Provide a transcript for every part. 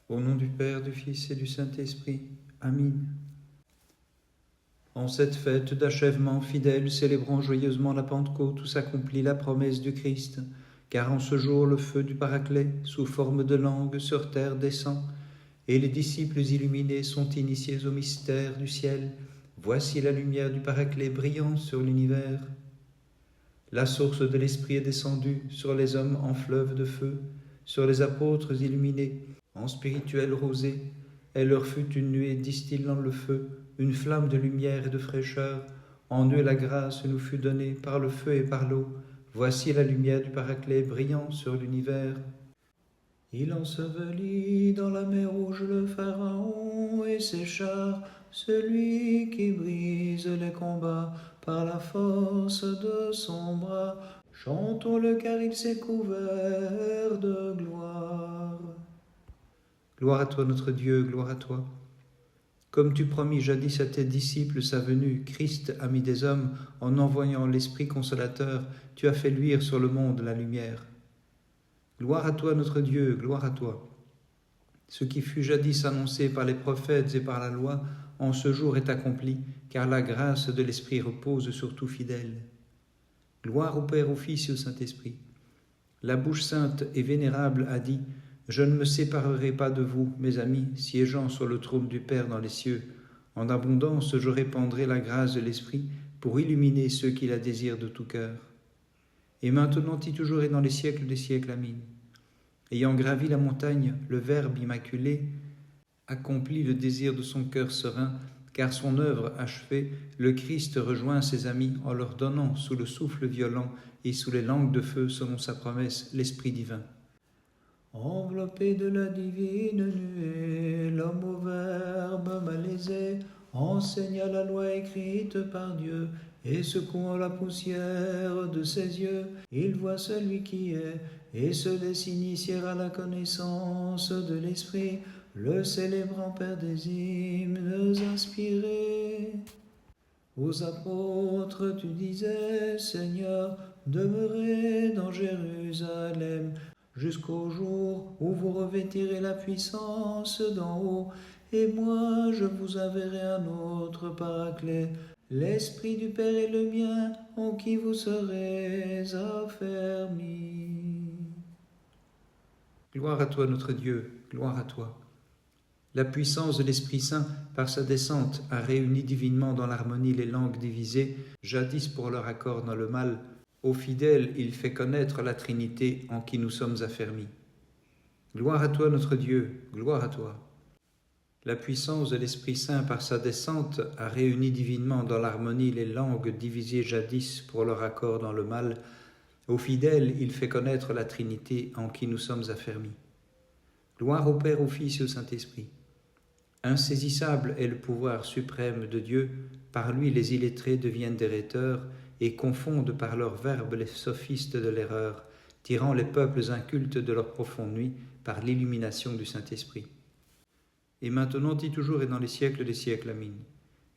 Au nom du Père, du Fils et du Saint-Esprit. Amen. En cette fête d'achèvement fidèle, célébrons joyeusement la Pentecôte où s'accomplit la promesse du Christ. Car en ce jour, le feu du Paraclet, sous forme de langue, sur terre descend, et les disciples illuminés sont initiés au mystère du ciel. Voici la lumière du Paraclet brillant sur l'univers. La source de l'Esprit est descendue sur les hommes en fleuve de feu, sur les apôtres illuminés en spirituelle rosée. Elle leur fut une nuée distillant le feu, une flamme de lumière et de fraîcheur. En eux la grâce nous fut donnée par le feu et par l'eau. Voici la lumière du Paraclet brillant sur l'univers. Il ensevelit dans la mer rouge le Pharaon et ses chars, celui qui brise les combats par la force de son bras. Chantons-le car il s'est couvert de gloire. Gloire à toi notre Dieu, gloire à toi. Comme tu promis jadis à tes disciples sa venue, Christ, ami des hommes, en envoyant l'Esprit consolateur, tu as fait luire sur le monde la lumière. Gloire à toi notre Dieu, gloire à toi. Ce qui fut jadis annoncé par les prophètes et par la loi, en ce jour est accompli, car la grâce de l'Esprit repose sur tout fidèle. Gloire au Père, au Fils et au Saint-Esprit. La bouche sainte et vénérable a dit: je ne me séparerai pas de vous, mes amis, siégeant sur le trône du Père dans les cieux. En abondance, je répandrai la grâce de l'Esprit pour illuminer ceux qui la désirent de tout cœur. Et maintenant et toujours et dans les siècles des siècles. Amen. Ayant gravi la montagne, le Verbe immaculé accomplit le désir de son cœur serein, car son œuvre achevée, le Christ rejoint ses amis en leur donnant, sous le souffle violent et sous les langues de feu, selon sa promesse, l'Esprit divin. Enveloppé de la divine nuée, l'homme au Verbe malaisé enseigna la loi écrite par Dieu, et secouant la poussière de ses yeux, il voit celui qui est, et se laisse initier à la connaissance de l'Esprit, le célébrant Père des hymnes inspirés. Aux apôtres tu disais, Seigneur, demeurez dans Jérusalem, jusqu'au jour où vous revêtirez la puissance d'en haut, et moi je vous enverrai un autre Paraclet, l'Esprit du Père et le mien, en qui vous serez affermis. Gloire à toi notre Dieu, gloire à toi. La puissance de l'Esprit Saint, par sa descente, a réuni divinement dans l'harmonie les langues divisées, jadis pour leur accord dans le mal. Aux fidèles, il fait connaître la Trinité en qui nous sommes affermis. Gloire à toi notre Dieu, gloire à toi. La puissance de l'Esprit Saint, par sa descente, a réuni divinement dans l'harmonie les langues divisées jadis pour leur accord dans le mal. Aux fidèles, il fait connaître la Trinité en qui nous sommes affermis. Gloire au Père, au Fils et au Saint-Esprit. Insaisissable est le pouvoir suprême de Dieu, par lui les illettrés deviennent des rhéteurs et confondent par leurs verbes les sophistes de l'erreur, tirant les peuples incultes de leur profonde nuit par l'illumination du Saint-Esprit. Et maintenant et toujours et dans les siècles des siècles. Amen.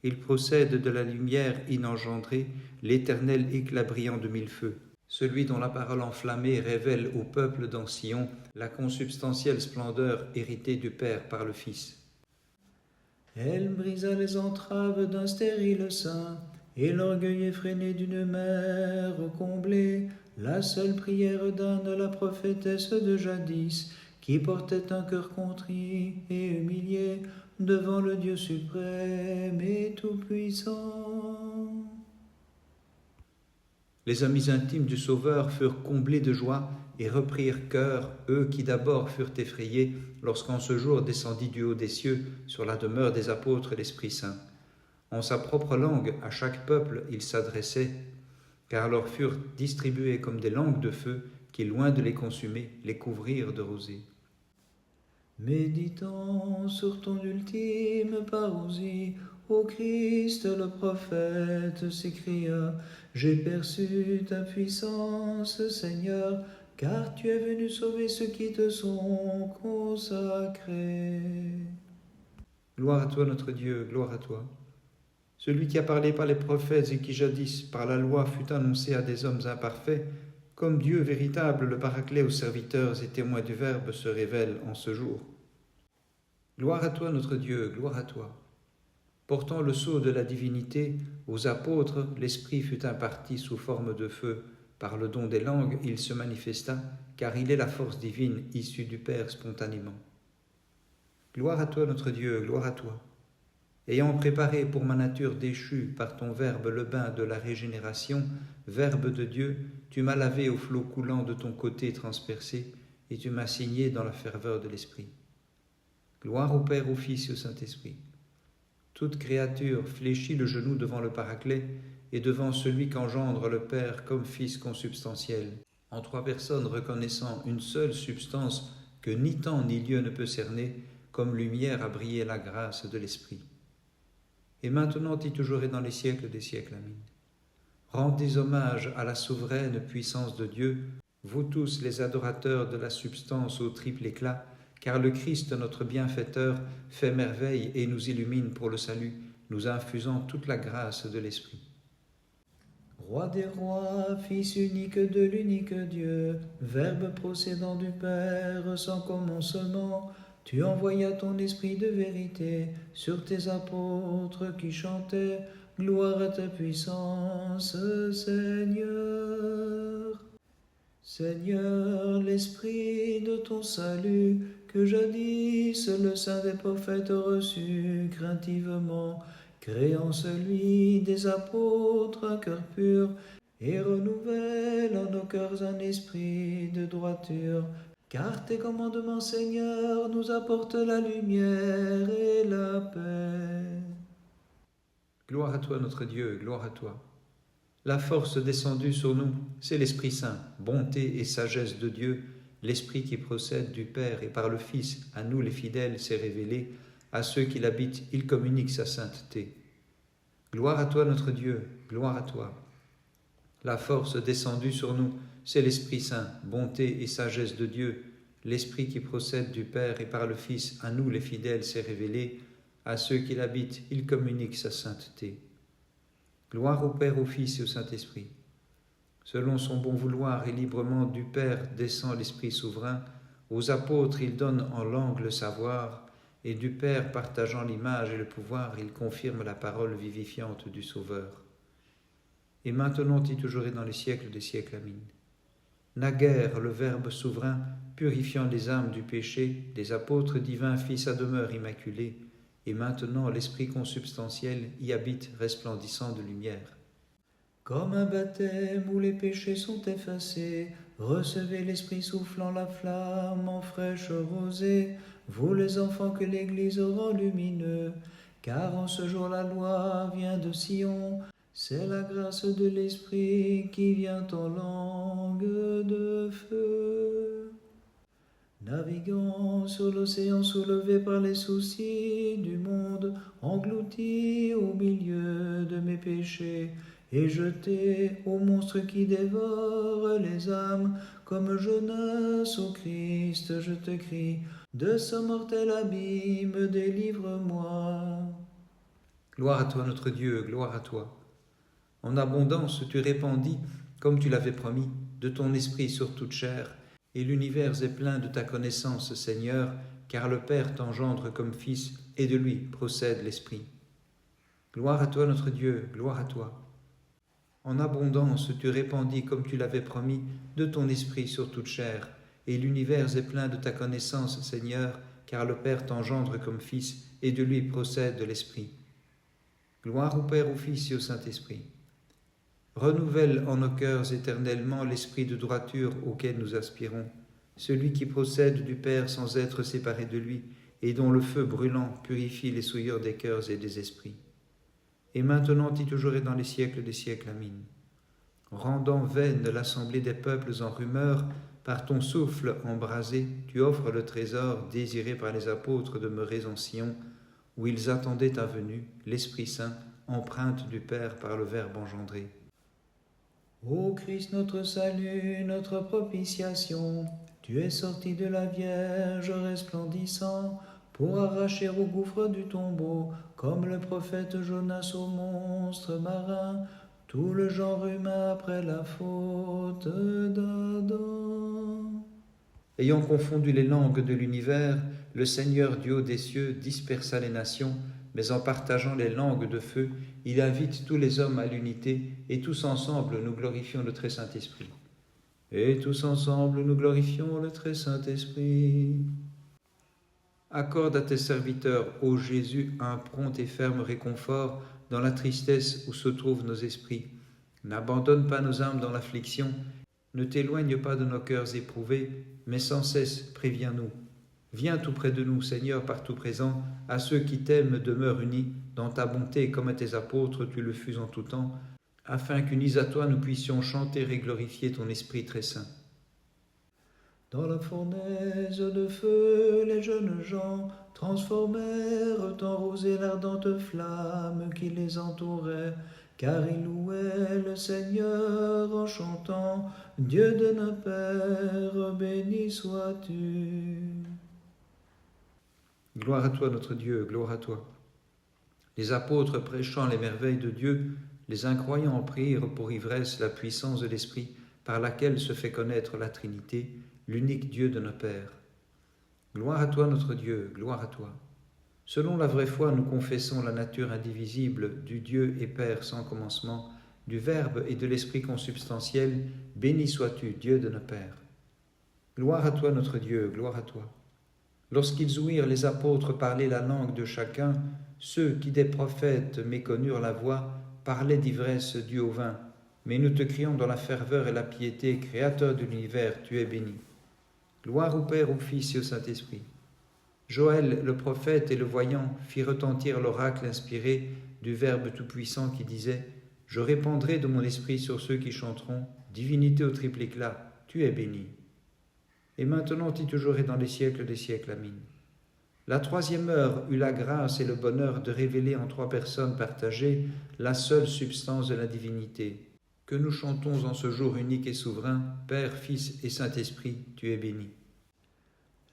Il procède de la lumière inengendrée, l'éternel éclat brillant de mille feux, celui dont la parole enflammée révèle au peuple dans Sion la consubstantielle splendeur héritée du Père par le Fils. Elle brisa les entraves d'un stérile sein, et l'orgueil effréné d'une mère comblée, la seule prière d'Anne, la prophétesse de jadis, qui portait un cœur contrit et humilié devant le Dieu suprême et tout-puissant. Les amis intimes du Sauveur furent comblés de joie et reprirent cœur, eux qui d'abord furent effrayés lorsqu'en ce jour descendit du haut des cieux sur la demeure des apôtres l'Esprit Saint. En sa propre langue, à chaque peuple, il s'adressait, car leur furent distribuées comme des langues de feu qui, loin de les consumer, les couvrirent de rosée. Méditant sur ton ultime parousie, ô Christ le prophète s'écria: j'ai perçu ta puissance, Seigneur, car tu es venu sauver ceux qui te sont consacrés. Gloire à toi notre Dieu, gloire à toi. Celui qui a parlé par les prophètes et qui jadis par la loi fut annoncé à des hommes imparfaits, comme Dieu véritable, le Paraclet aux serviteurs et témoins du Verbe se révèle en ce jour. Gloire à toi notre Dieu, gloire à toi. Portant le sceau de la divinité, aux apôtres, l'Esprit fut imparti sous forme de feu. Par le don des langues, il se manifesta, car il est la force divine issue du Père spontanément. Gloire à toi notre Dieu, gloire à toi. Ayant préparé pour ma nature déchue par ton Verbe le bain de la régénération, Verbe de Dieu, tu m'as lavé au flot coulant de ton côté transpercé, et tu m'as signé dans la ferveur de l'Esprit. Gloire au Père, au Fils et au Saint-Esprit. Toute créature fléchit le genou devant le Paraclet et devant celui qu'engendre le Père comme Fils consubstantiel, en trois personnes reconnaissant une seule substance que ni temps ni lieu ne peut cerner, comme lumière a brillé la grâce de l'Esprit. Et maintenant et toujours et dans les siècles des siècles. Amen. Rendez hommage à la souveraine puissance de Dieu, vous tous les adorateurs de la substance au triple éclat, car le Christ, notre bienfaiteur, fait merveille et nous illumine pour le salut, nous infusant toute la grâce de l'Esprit. Roi des rois, Fils unique de l'unique Dieu, Verbe procédant du Père sans commencement, tu envoyas ton esprit de vérité sur tes apôtres qui chantaient « Gloire à ta puissance, Seigneur ». Seigneur, l'esprit de ton salut, que jadis le saint des prophètes reçut craintivement, crée en celui des apôtres un cœur pur, et renouvelle en nos cœurs un esprit de droiture. Car tes commandements, Seigneur, nous apportent la lumière et la paix. Gloire à toi, notre Dieu, gloire à toi. La force descendue sur nous, c'est l'Esprit Saint, bonté et sagesse de Dieu, l'Esprit qui procède du Père et par le Fils, à nous les fidèles, s'est révélé, à ceux qui l'habitent, il communique sa sainteté. Gloire à toi, notre Dieu, gloire à toi. La force descendue sur nous, c'est l'Esprit Saint, bonté et sagesse de Dieu, l'Esprit qui procède du Père et par le Fils, à nous les fidèles, s'est révélé, à ceux qui l'habitent, il communique sa sainteté. Gloire au Père, au Fils et au Saint-Esprit. Selon son bon vouloir et librement du Père descend l'Esprit souverain, aux apôtres il donne en langue le savoir, et du Père partageant l'image et le pouvoir, il confirme la parole vivifiante du Sauveur. Et maintenant et toujours et dans les siècles des siècles. Amen. Naguère le Verbe souverain, purifiant les âmes du péché, les apôtres divins fit sa demeure immaculée, et maintenant l'Esprit consubstantiel y habite resplendissant de lumière. Comme un baptême où les péchés sont effacés, recevez l'Esprit soufflant la flamme en fraîche rosée, vous les enfants que l'Église rend lumineux, car en ce jour la loi vient de Sion, c'est la grâce de l'Esprit qui vient en langue de feu. Naviguant sur l'océan soulevé par les soucis du monde, englouti au milieu de mes péchés, et jeté au monstre qui dévore les âmes, comme Jonas au Christ, je te crie, de ce mortel abîme, délivre-moi. Gloire à toi, notre Dieu, gloire à toi. En abondance, tu répandis, comme tu l'avais promis, de ton esprit sur toute chair, et l'univers est plein de ta connaissance, Seigneur, car le Père t'engendre comme Fils, et de lui procède l'Esprit. Gloire à toi, notre Dieu, gloire à toi. En abondance, tu répandis, comme tu l'avais promis, de ton esprit sur toute chair, et l'univers est plein de ta connaissance, Seigneur, car le Père t'engendre comme Fils, et de lui procède l'Esprit. Gloire au Père, au Fils et au Saint-Esprit. Renouvelle en nos cœurs éternellement l'esprit de droiture auquel nous aspirons, celui qui procède du Père sans être séparé de lui, et dont le feu brûlant purifie les souillures des cœurs et des esprits. Et maintenant et toujours et dans les siècles des siècles. Amen. Rendant vaine l'assemblée des peuples en rumeur, par ton souffle embrasé, tu offres le trésor désiré par les apôtres demeurés en Sion, où ils attendaient ta venue, l'Esprit Saint, empreinte du Père par le Verbe engendré. Ô Christ, notre salut, notre propitiation, tu es sorti de la Vierge resplendissant, pour arracher au gouffre du tombeau, comme le prophète Jonas au monstre marin, tout le genre humain après la faute d'Adam. Ayant confondu les langues de l'univers, le Seigneur du haut des cieux dispersa les nations, mais en partageant les langues de feu, il invite tous les hommes à l'unité, et tous ensemble nous glorifions le très Saint-Esprit. Et tous ensemble nous glorifions le très Saint-Esprit. Accorde à tes serviteurs, ô Jésus, un prompt et ferme réconfort dans la tristesse où se trouvent nos esprits. N'abandonne pas nos âmes dans l'affliction, ne t'éloigne pas de nos cœurs éprouvés, mais sans cesse préviens-nous. Viens tout près de nous, Seigneur, partout présent, à ceux qui t'aiment demeure unis, dans ta bonté comme à tes apôtres tu le fus en tout temps, afin qu'unis à toi nous puissions chanter et glorifier ton Esprit très saint. Dans la fournaise de feu, les jeunes gens transformèrent en rosée l'ardente flamme qui les entourait, car ils louaient le Seigneur en chantant « Dieu de nos pères, béni sois-tu ». Gloire à toi notre Dieu, gloire à toi. Les apôtres prêchant les merveilles de Dieu, les incroyants prirent pour ivresse la puissance de l'Esprit par laquelle se fait connaître la Trinité, l'unique Dieu de nos pères. Gloire à toi notre Dieu, gloire à toi. Selon la vraie foi, nous confessons la nature indivisible du Dieu et Père sans commencement, du Verbe et de l'Esprit consubstantiel, béni sois-tu, Dieu de nos pères. Gloire à toi notre Dieu, gloire à toi. Lorsqu'ils ouïrent les apôtres parler la langue de chacun, ceux qui des prophètes méconnurent la voix parlaient d'ivresse due au vin. Mais nous te crions dans la ferveur et la piété, Créateur de l'univers, tu es béni. Gloire au Père, au Fils et au Saint-Esprit. Joël, le prophète et le voyant, fit retentir l'oracle inspiré du Verbe tout-puissant qui disait « Je répandrai de mon esprit sur ceux qui chanteront, divinité au triple éclat, tu es béni. » Et maintenant et toujours et dans les siècles des siècles. Amen. La troisième heure eut la grâce et le bonheur de révéler en trois personnes partagées la seule substance de la divinité. Que nous chantons en ce jour unique et souverain, Père, Fils et Saint-Esprit, tu es béni.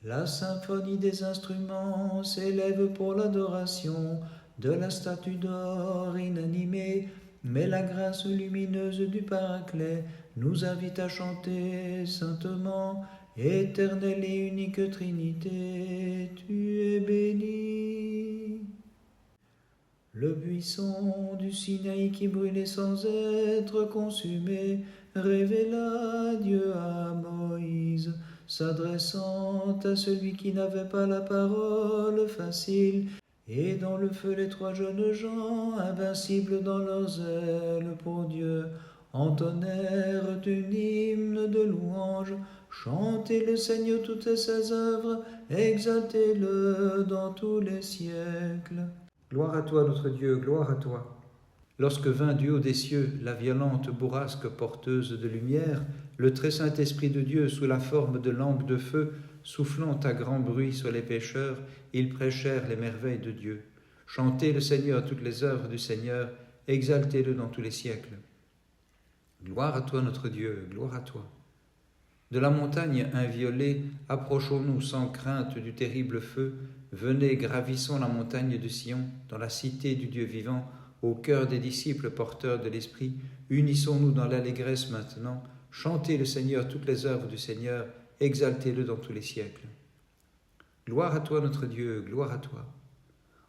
La symphonie des instruments s'élève pour l'adoration de la statue d'or inanimée, mais la grâce lumineuse du Paraclet nous invite à chanter saintement, éternelle et unique Trinité, tu es béni. Le buisson du Sinaï qui brûlait sans être consumé révéla Dieu à Moïse, s'adressant à celui qui n'avait pas la parole facile, et dans le feu les trois jeunes gens, invincibles dans leur zèle pour Dieu, entonnèrent une hymne de louange. Chantez le Seigneur toutes ses œuvres, exaltez-le dans tous les siècles. Gloire à toi notre Dieu, gloire à toi. Lorsque vint du haut des cieux la violente bourrasque porteuse de lumière, le très saint Esprit de Dieu, sous la forme de lampes de feu, soufflant à grand bruit sur les pécheurs, ils prêchèrent les merveilles de Dieu. Chantez le Seigneur toutes les œuvres du Seigneur, exaltez-le dans tous les siècles. Gloire à toi notre Dieu, gloire à toi. De la montagne inviolée, approchons-nous sans crainte du terrible feu. Venez, gravissons la montagne de Sion, dans la cité du Dieu vivant, au cœur des disciples porteurs de l'Esprit. Unissons-nous dans l'allégresse maintenant. Chantez le Seigneur toutes les œuvres du Seigneur, exaltez-le dans tous les siècles. Gloire à toi notre Dieu, gloire à toi.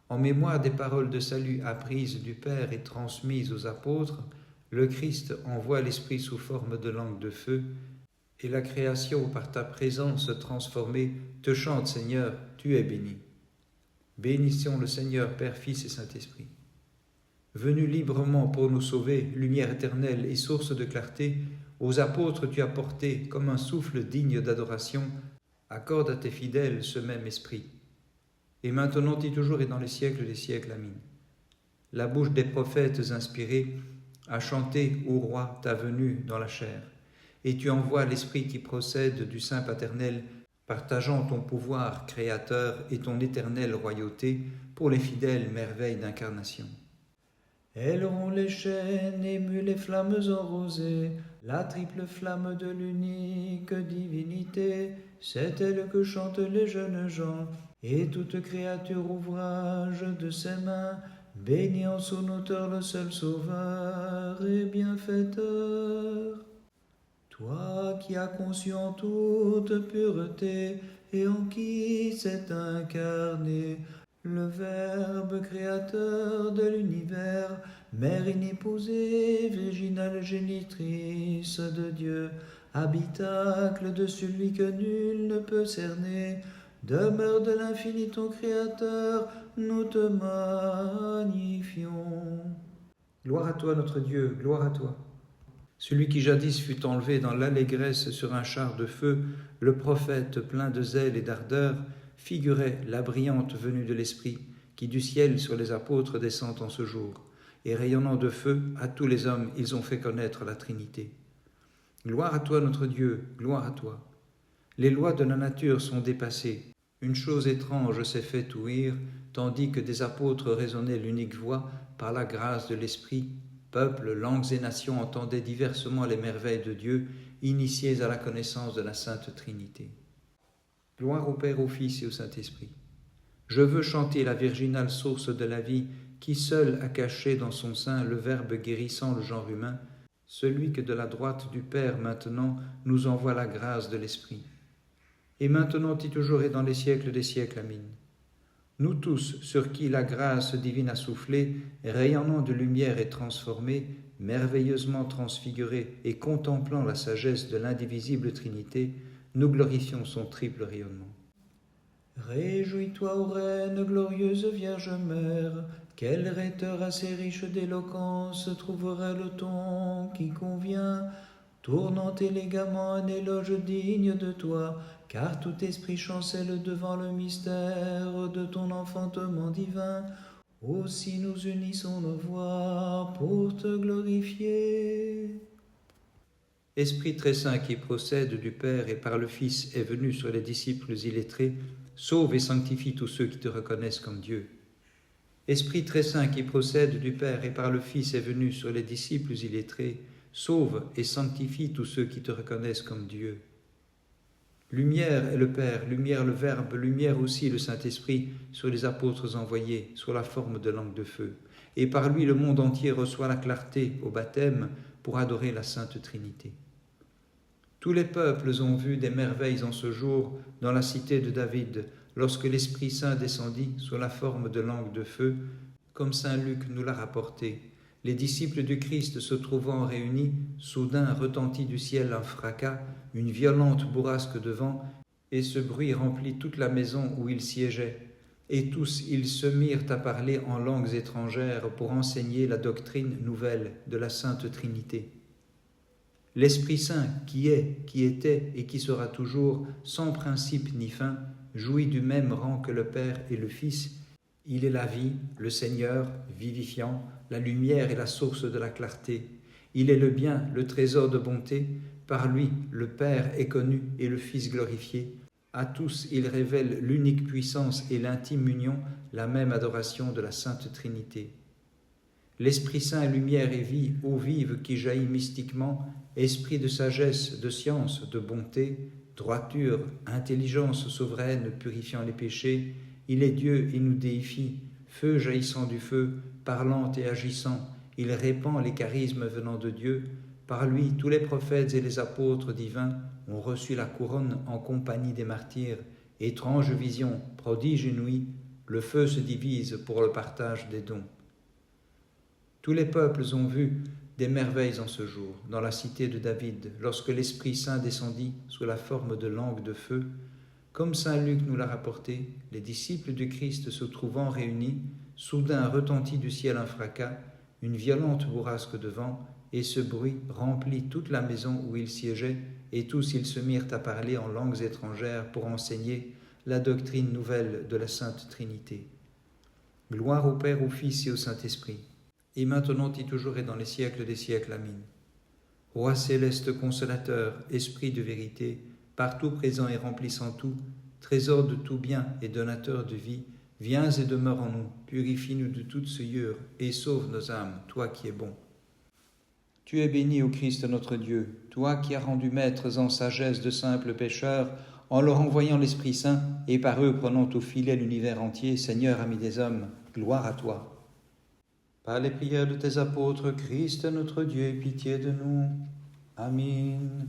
En mémoire des paroles de salut apprises du Père et transmises aux apôtres, le Christ envoie l'Esprit sous forme de langue de feu, et la création, par ta présence transformée, te chante, Seigneur, tu es béni. Bénissons le Seigneur, Père, Fils et Saint-Esprit. Venu librement pour nous sauver, lumière éternelle et source de clarté, aux apôtres tu as porté, comme un souffle digne d'adoration, accorde à tes fidèles ce même esprit. Et maintenant et toujours et dans les siècles des siècles. Amen. La bouche des prophètes inspirés a chanté, ô roi, ta venue dans la chair. Et tu envoies l'Esprit qui procède du Saint Paternel, partageant ton pouvoir créateur et ton éternelle royauté pour les fidèles merveilles d'incarnation. Elles auront les chaînes émues, les flammes enrosées, la triple flamme de l'unique divinité, c'est elle que chantent les jeunes gens, et toute créature ouvrage de ses mains, béni en son auteur le seul sauveur et bienfaiteur. Toi qui as conçu en toute pureté et en qui s'est incarné le Verbe créateur de l'univers, mère inépousée, virginale génitrice de Dieu, habitacle de celui que nul ne peut cerner, demeure de l'infini ton Créateur, nous te magnifions. Gloire à toi notre Dieu, gloire à toi. Celui qui jadis fut enlevé dans l'allégresse sur un char de feu, le prophète plein de zèle et d'ardeur, figurait la brillante venue de l'Esprit, qui du ciel sur les apôtres descend en ce jour, et rayonnant de feu, à tous les hommes ils ont fait connaître la Trinité. Gloire à toi notre Dieu, gloire à toi. Les lois de la nature sont dépassées. Une chose étrange s'est fait ouïr, tandis que des apôtres raisonnaient l'unique voix, par la grâce de l'Esprit, peuples, langues et nations entendaient diversement les merveilles de Dieu, initiés à la connaissance de la Sainte Trinité. Gloire au Père, au Fils et au Saint-Esprit. Je veux chanter la virginale source de la vie, qui seule a caché dans son sein le Verbe guérissant le genre humain, celui que de la droite du Père maintenant nous envoie la grâce de l'Esprit. Et maintenant et toujours et dans les siècles des siècles. Amen. Nous tous, sur qui la grâce divine a soufflé, rayonnant de lumière et transformés, merveilleusement transfigurés et contemplant la sagesse de l'indivisible Trinité, nous glorifions son triple rayonnement. Réjouis-toi, ô Reine, glorieuse Vierge Mère, quel rhéteur assez riche d'éloquence trouverait le ton qui convient, tournant élégamment un éloge digne de toi, car tout esprit chancelle devant le mystère de ton enfantement divin. Aussi nous unissons nos voix pour te glorifier. Esprit très saint qui procède du Père et par le Fils est venu sur les disciples illettrés, sauve et sanctifie tous ceux qui te reconnaissent comme Dieu. Esprit très saint qui procède du Père et par le Fils est venu sur les disciples illettrés, sauve et sanctifie tous ceux qui te reconnaissent comme Dieu. Lumière est le Père, lumière le Verbe, lumière aussi le Saint-Esprit sur les apôtres envoyés, sous la forme de langue de feu. Et par lui le monde entier reçoit la clarté au baptême pour adorer la Sainte Trinité. Tous les peuples ont vu des merveilles en ce jour dans la cité de David, lorsque l'Esprit Saint descendit sous la forme de langue de feu, comme saint Luc nous l'a rapporté. Les disciples du Christ se trouvant réunis, soudain retentit du ciel un fracas, une violente bourrasque de vent, et ce bruit remplit toute la maison où ils siégeaient. Et tous ils se mirent à parler en langues étrangères pour enseigner la doctrine nouvelle de la Sainte Trinité. L'Esprit Saint, qui est, qui était et qui sera toujours, sans principe ni fin, jouit du même rang que le Père et le Fils. Il est la vie, le Seigneur, vivifiant, la lumière et la source de la clarté. Il est le bien, le trésor de bonté. Par lui, le Père est connu et le Fils glorifié. À tous, il révèle l'unique puissance et l'intime union, la même adoration de la Sainte Trinité. L'Esprit Saint est lumière et vie, eau vive qui jaillit mystiquement, esprit de sagesse, de science, de bonté, droiture, intelligence souveraine purifiant les péchés. Il est Dieu et nous déifie, feu jaillissant du feu, parlant et agissant. Il répand les charismes venant de Dieu. Par lui, tous les prophètes et les apôtres divins ont reçu la couronne en compagnie des martyrs. Étrange vision, prodige inouï, le feu se divise pour le partage des dons. Tous les peuples ont vu des merveilles en ce jour, dans la cité de David, lorsque l'Esprit Saint descendit sous la forme de langue de feu. Comme saint Luc nous l'a rapporté, les disciples du Christ se trouvant réunis, soudain retentit du ciel un fracas, une violente bourrasque de vent, et ce bruit remplit toute la maison où ils siégeaient, et tous ils se mirent à parler en langues étrangères pour enseigner la doctrine nouvelle de la Sainte Trinité. Gloire au Père, au Fils et au Saint-Esprit, et maintenant et toujours et dans les siècles des siècles. Amen. Roi céleste consolateur, esprit de vérité, partout présent et remplissant tout, trésor de tout bien et donateur de vie, viens et demeure en nous, purifie-nous de toute souillure et sauve nos âmes, toi qui es bon. Tu es béni, ô Christ notre Dieu, toi qui as rendu maîtres en sagesse de simples pécheurs, en leur envoyant l'Esprit Saint, et par eux prenant au filet l'univers entier, Seigneur, ami des hommes, gloire à toi. Par les prières de tes apôtres, Christ notre Dieu, aie pitié de nous. Amen.